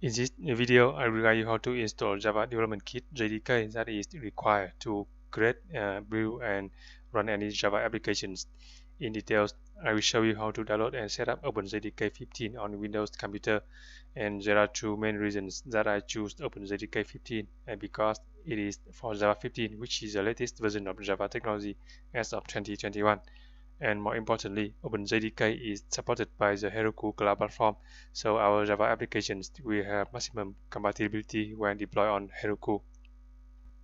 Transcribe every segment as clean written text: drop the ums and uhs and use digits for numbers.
In this video, I will guide you how to install Java Development Kit JDK that is required to create, build, and run any Java applications. In details, I will show you how to download and set up OpenJDK 15 on Windows computer. And there are two main reasons that I choose OpenJDK 15, and because it is for Java 15, which is the latest version of Java technology as of 2021. And more importantly, OpenJDK is supported by the Heroku Cloud Platform, so our Java applications will have maximum compatibility when deployed on Heroku.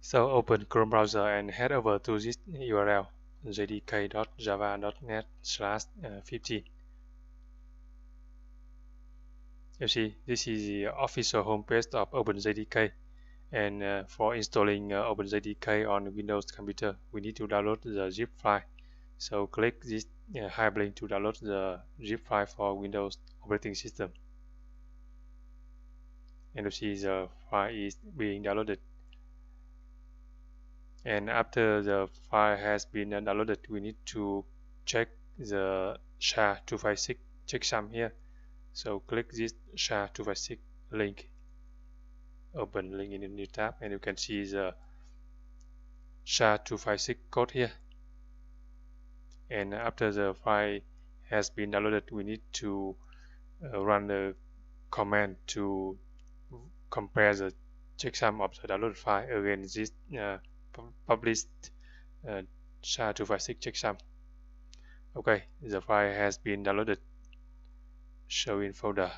So open Chrome browser and head over to this URL jdk.java.net/15. You see, this is the official homepage of OpenJDK. And for installing OpenJDK on Windows computer, we need to download the zip file. So click this hyperlink to download the zip file for Windows operating system. And you see the file is being downloaded. And after the file has been downloaded, we need to check the SHA-256 checksum here. So click this SHA-256 link. Open link in a new tab, and you can see the SHA-256 code here. And after the file has been downloaded, we need to run the command to compare the checksum of the downloaded file against this published SHA-256 checksum. Okay, the file has been downloaded. Show in folder,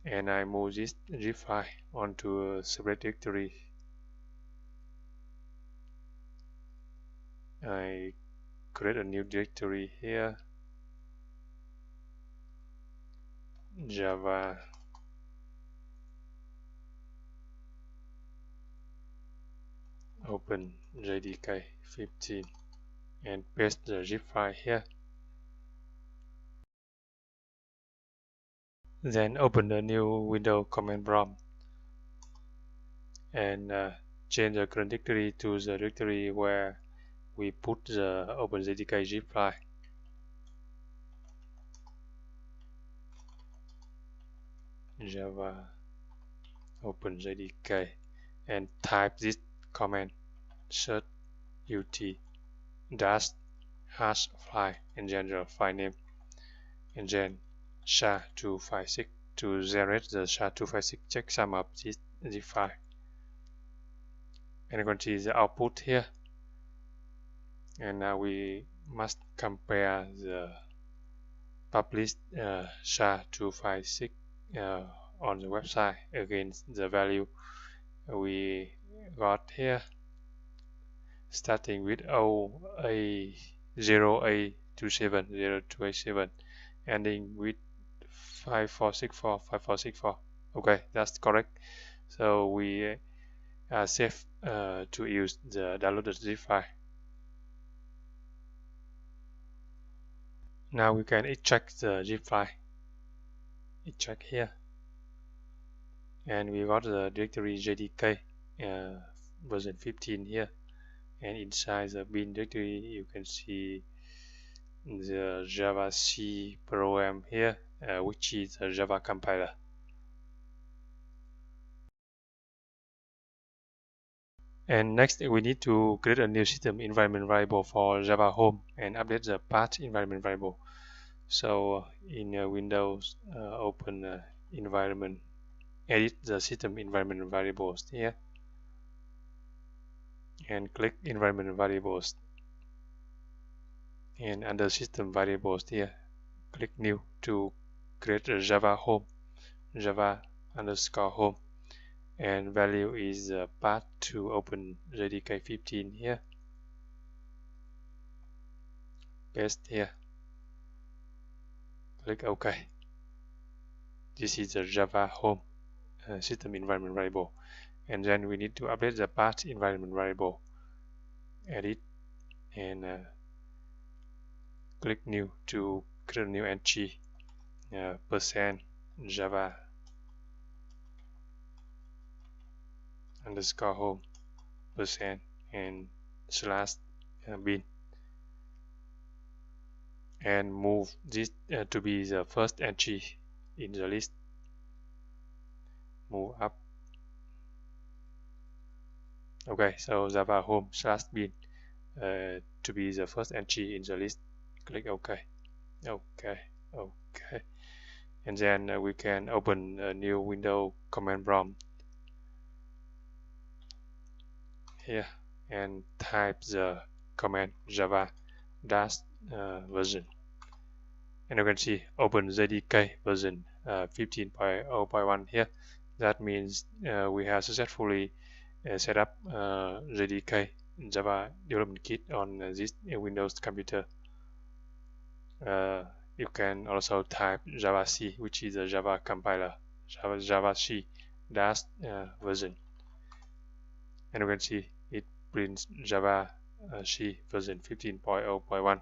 and I move this zip file onto a separate directory. I create a new directory here, Java open JDK 15, and paste the zip file here. Then open the new window command prompt and change the current directory to the directory where we put the OpenJDK zip file. Java OpenJDK, and type this command search ut dash hash file and general file name, and then SHA-256 to generate the SHA-256 checksum of this zip file. And you can see the output here. And now we must compare the published SHA-256 on the website against the value we got here, starting with 0A0A27027, ending with 5464. Okay, that's correct. So we are safe to use the downloaded zip file. Now we can extract the zip file. Extract here, and we got the directory JDK version 15 here, and inside the bin directory you can see the Java C program here, which is a Java compiler. And next we need to create a new system environment variable for Java Home and update the path environment variable. So in Windows, open environment, edit the system environment variables here, and click environment variables, and under system variables here, click new to create a Java Home, Java_Home, and value is the path to open JDK 15 here. Paste here. Click OK. This is the Java Home system environment variable, and then we need to update the path environment variable. Edit, and click new to create a new entry, %Java _home % and /bin, and move this to be the first entry in the list. move up. Okay, so Java home / bin to be the first entry in the list. Click OK. Okay. And then we can open a new window command prompt here and type the command java dash version, and you can see open JDK version 15.0.1 here. That means we have successfully set up JDK Java Development Kit on this Windows computer. You can also type Java C, which is a Java compiler, Java C dash version, and you can see it prints Java C version 15.0.1.